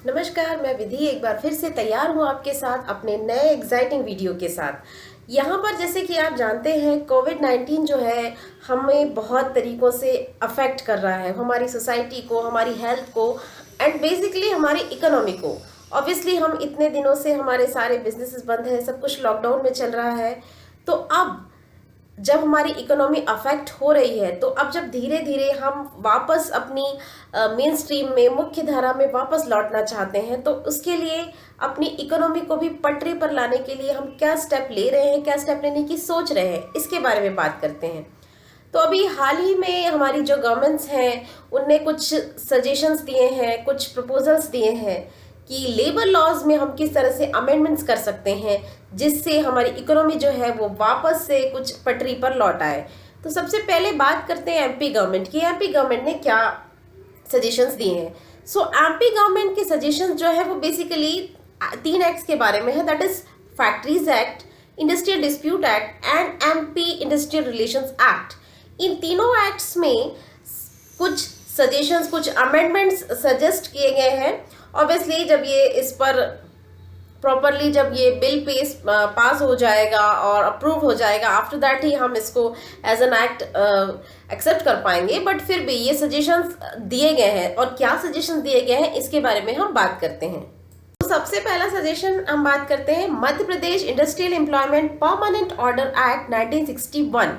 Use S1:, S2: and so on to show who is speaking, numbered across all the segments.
S1: नमस्कार, मैं विधि एक बार फिर से तैयार हूँ आपके साथ अपने नए एग्जाइटिंग वीडियो के साथ। यहाँ पर जैसे कि आप जानते हैं कोविड-19 जो है हमें बहुत तरीक़ों से अफेक्ट कर रहा है, हमारी सोसाइटी को, हमारी हेल्थ को एंड बेसिकली हमारी इकोनॉमी को। ऑब्वियसली हम इतने दिनों से हमारे सारे बिजनेसेस बंद हैं, सब कुछ लॉकडाउन में चल रहा है। तो अब जब हमारी इकोनॉमी अफेक्ट हो रही है, तो अब जब धीरे धीरे हम वापस अपनी मेन स्ट्रीम में, मुख्य धारा में वापस लौटना चाहते हैं, तो उसके लिए अपनी इकोनॉमी को भी पटरी पर लाने के लिए हम क्या स्टेप ले रहे हैं, क्या स्टेप लेने की सोच रहे हैं, इसके बारे में बात करते हैं। तो अभी हाल ही में हमारी जो गवर्नमेंट्स हैं उनने कुछ सजेशंस दिए हैं, कुछ प्रपोजल्स दिए हैं कि लेबर लॉज में हम किस तरह से अमेंडमेंट्स कर सकते हैं जिससे हमारी इकोनॉमी जो है वो वापस से कुछ पटरी पर लौट आए। तो सबसे पहले बात करते हैं एमपी गवर्नमेंट की। एमपी गवर्नमेंट ने क्या सजेशंस दिए हैं। सो एमपी गवर्नमेंट के सजेशंस जो है वो बेसिकली 3 एक्ट्स के बारे में है, that is factories act, industrial dispute act and MP industrial relations act. इन तीनों एक्ट्स में कुछ सजेशंस, कुछ अमेंडमेंट्स सजेस्ट किए गए हैं। ऑब्वियसली जब ये इस पर प्रॉपरली जब ये बिल पास हो जाएगा और अप्रूव हो जाएगा, आफ्टर दैट ही हम इसको एज एन एक्ट एक्सेप्ट कर पाएंगे। बट फिर भी ये सजेशंस दिए गए हैं, और क्या सजेशंस दिए गए हैं इसके बारे में हम बात करते हैं। तो सबसे पहला सजेशन हम बात करते हैं Madhya Pradesh industrial employment permanent order act 1961।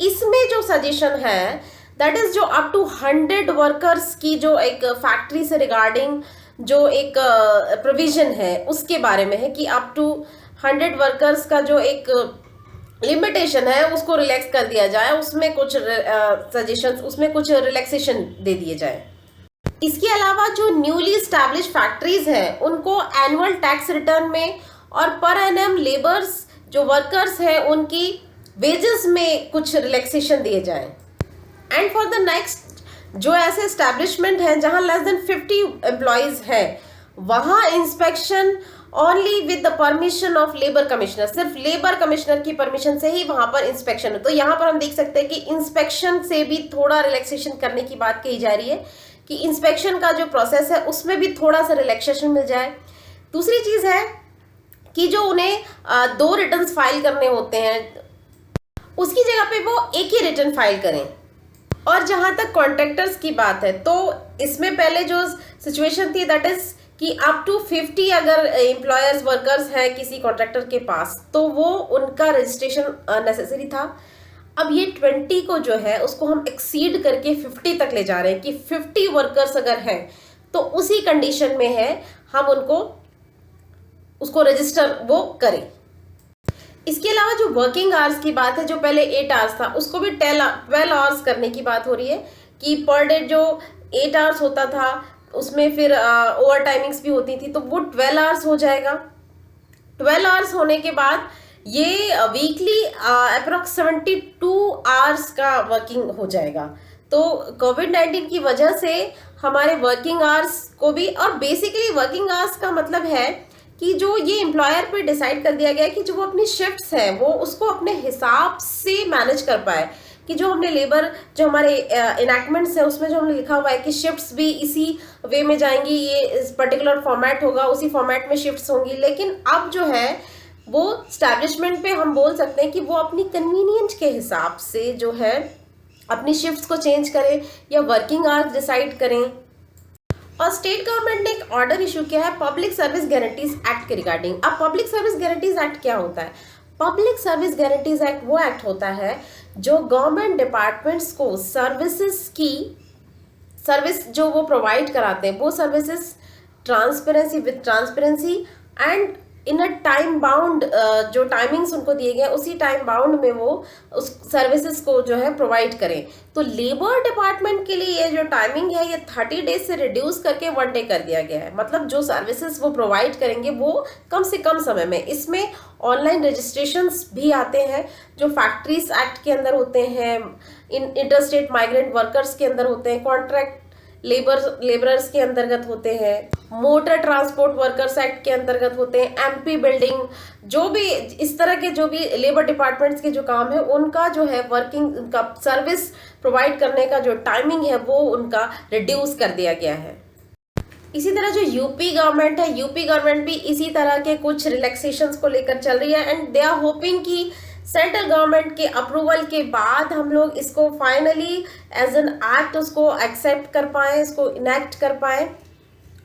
S1: इसमें जो सजेशन है दैट इज जो अप टू 100 वर्कर्स की जो एक फैक्ट्री से रिगार्डिंग जो एक प्रोविजन है उसके बारे में है कि अप टू 100 वर्कर्स का जो एक लिमिटेशन है उसको रिलैक्स कर दिया जाए, उसमें कुछ सजेशंस, उसमें कुछ रिलैक्सेशन दे दिए जाए। इसके अलावा जो न्यूली स्टैब्लिश फैक्ट्रीज हैं उनको एनुअल टैक्स रिटर्न में और पर एनम लेबर्स जो वर्कर्स हैं उनकी वेजेस में कुछ रिलैक्सेशन दिए जाए। एंड फॉर द नेक्स्ट जो ऐसे एस्टैब्लिशमेंट हैं जहां लेस देन 50 एम्प्लॉयज हैं, वहां inspection only with the permission of labour commissioner, सिर्फ लेबर कमिश्नर की परमिशन से ही वहां पर इंस्पेक्शन हो। तो यहाँ पर हम देख सकते हैं कि इंस्पेक्शन से भी थोड़ा रिलैक्सेशन करने की बात कही जा रही है कि इंस्पेक्शन का जो प्रोसेस है उसमें भी थोड़ा सा रिलैक्सेशन मिल जाए। दूसरी चीज है कि जो उन्हें 2 रिटर्न्स फाइल करने होते हैं उसकी जगह पे वो एक ही रिटर्न फाइल करें। और जहां तक कॉन्ट्रैक्टर्स की बात है तो इसमें पहले जो सिचुएशन थी दैट इज कि अप टू 50 अगर एम्प्लॉयर्स वर्कर्स हैं किसी कॉन्ट्रैक्टर के पास तो वो उनका रजिस्ट्रेशन नेसेसरी था। अब ये 20 को जो है उसको हम एक्सीड करके 50 तक ले जा रहे हैं कि 50 वर्कर्स अगर हैं तो उसी कंडीशन में है हम उसको रजिस्टर वो करें। इसके अलावा जो वर्किंग आवर्स की बात है, जो पहले 8 आवर्स था उसको भी 12 आवर्स करने की बात हो रही है कि पर डे जो 8 आवर्स होता था उसमें फिर ओवर टाइमिंग्स भी होती थी, तो वो 12 आवर्स हो जाएगा। 12 आवर्स होने के बाद ये वीकली अप्रोक्स 72 आवर्स का वर्किंग हो जाएगा। तो कोविड-19 की वजह से हमारे वर्किंग आवर्स को भी, और बेसिकली वर्किंग आवर्स का मतलब है कि जो ये एम्प्लॉयर पे डिसाइड कर दिया गया है कि जो वो अपनी शिफ्ट्स हैं वो उसको अपने हिसाब से मैनेज कर पाए, कि जो हमने लेबर जो हमारे इनैक्टमेंट्स है उसमें जो हमने लिखा हुआ है कि शिफ्ट्स भी इसी वे में जाएंगी, ये इस पर्टिकुलर फॉर्मेट होगा, उसी फॉर्मेट में शिफ्ट्स होंगी। लेकिन अब जो है वो स्टैब्लिशमेंट पे हम बोल सकते हैं कि वो अपनी कन्वीनियंस के हिसाब से जो है अपनी शिफ्ट्स को चेंज करें या वर्किंग आवर्स डिसाइड करें। और स्टेट गवर्नमेंट ने एक ऑर्डर इशू किया है पब्लिक सर्विस गारंटीज एक्ट के रिगार्डिंग। अब पब्लिक सर्विस गारंटीज एक्ट क्या होता है? पब्लिक सर्विस गारंटीज एक्ट वो एक्ट होता है जो गवर्नमेंट डिपार्टमेंट्स को सर्विस जो वो प्रोवाइड कराते हैं वो services transparency and in a time bound, जो टाइमिंग्स उनको दिए गए उसी टाइम बाउंड में वो उस सर्विसेज को जो है प्रोवाइड करें। तो लेबर डिपार्टमेंट के लिए ये जो टाइमिंग है ये 30 डेज से रिड्यूस करके 1 डे कर दिया गया है। मतलब जो सर्विसेज वो प्रोवाइड करेंगे वो कम से कम समय में। इसमें ऑनलाइन रजिस्ट्रेशंस भी आते हैं जो फैक्ट्रीज एक्ट के अंदर होते हैं, इंटरस्टेट माइग्रेंट वर्कर्स के अंदर होते हैं, कॉन्ट्रैक्ट लेबरर्स के अंतर्गत होते हैं, मोटर ट्रांसपोर्ट वर्कर्स एक्ट के अंतर्गत होते हैं, एमपी बिल्डिंग, जो भी इस तरह के जो भी लेबर डिपार्टमेंट्स के जो काम है उनका जो है वर्किंग, उनका सर्विस प्रोवाइड करने का जो टाइमिंग है वो उनका रिड्यूस कर दिया गया है। इसी तरह जो यूपी गवर्नमेंट है, यूपी गवर्नमेंट भी इसी तरह के कुछ रिलैक्सेशंस को लेकर चल रही है एंड दे आर होपिंग कि सेंट्रल गवर्नमेंट के अप्रूवल के बाद हम लोग इसको फाइनली एज एन एक्ट उसको एक्सेप्ट कर पाएँ, इसको इनेक्ट कर पाएँ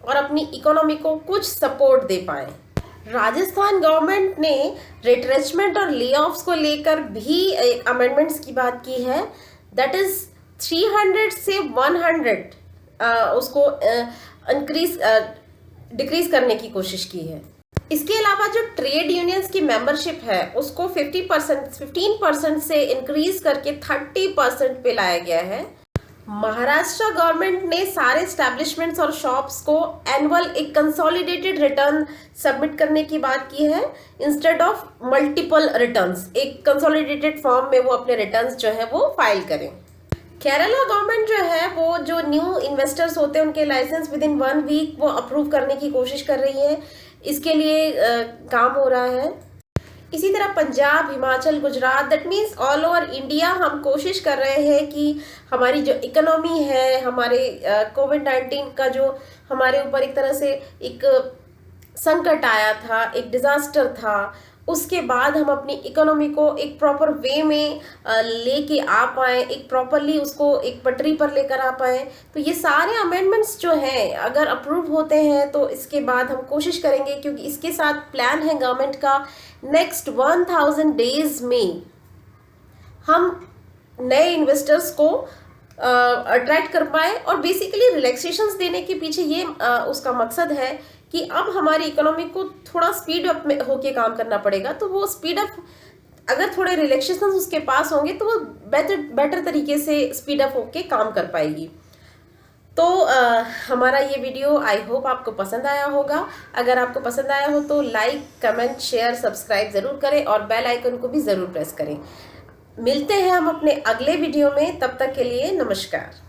S1: और अपनी इकोनॉमी को कुछ सपोर्ट दे पाएँ। राजस्थान गवर्नमेंट ने रिट्रेचमेंट और ले ऑफ्स को लेकर भी अमेंडमेंट्स की बात की है, दैट इज 300 से 100 उसको इंक्रीज डिक्रीज करने की कोशिश की है। इसके अलावा जो ट्रेड यूनियंस की मेंबरशिप है उसको 15% से इंक्रीज करके 30% पे लाया गया है। महाराष्ट्र गवर्नमेंट ने सारे एस्टैब्लिशमेंट्स और शॉप्स को एनुअल एक कंसोलिडेटेड रिटर्न सबमिट करने की बात की है इंस्टेड ऑफ मल्टीपल रिटर्न्स। एक कंसोलिडेटेड फॉर्म में वो अपने रिटर्न्स जो है वो फाइल करें। केरला गवर्नमेंट जो है वो जो न्यू इन्वेस्टर्स होते हैं उनके लाइसेंस विद इन 1 वीक वो अप्रूव करने की कोशिश कर रही है, इसके लिए काम हो रहा है। इसी तरह Punjab, Himachal, Gujarat, that means all over India हम कोशिश कर रहे हैं कि हमारी जो इकोनॉमी है, हमारे कोविड-19 का जो हमारे ऊपर एक तरह से एक संकट आया था, एक डिजास्टर था, उसके बाद हम अपनी इकोनॉमी को एक प्रॉपर वे में लेके आ पाएँ, एक प्रॉपरली उसको एक पटरी पर लेकर आ पाएँ। तो ये सारे अमेंडमेंट्स जो हैं अगर अप्रूव होते हैं तो इसके बाद हम कोशिश करेंगे, क्योंकि इसके साथ प्लान है गवर्नमेंट का नेक्स्ट 1000 डेज में हम नए इन्वेस्टर्स को अट्रैक्ट कर पाए। और बेसिकली रिलैक्सेशंस देने के पीछे ये उसका मकसद है कि अब हमारी इकोनॉमी को थोड़ा स्पीड अप में होके काम करना पड़ेगा, तो वो स्पीड अप अगर थोड़े रिलैक्सेशंस उसके पास होंगे तो वो बेटर तरीके से स्पीड अप होके काम कर पाएगी। तो हमारा ये वीडियो आई होप आपको पसंद आया होगा। अगर आपको पसंद आया हो तो लाइक, कमेंट, शेयर, सब्सक्राइब ज़रूर करें और बेल आइकन को भी ज़रूर प्रेस करें। मिलते हैं हम अपने अगले वीडियो में, तब तक के लिए नमस्कार।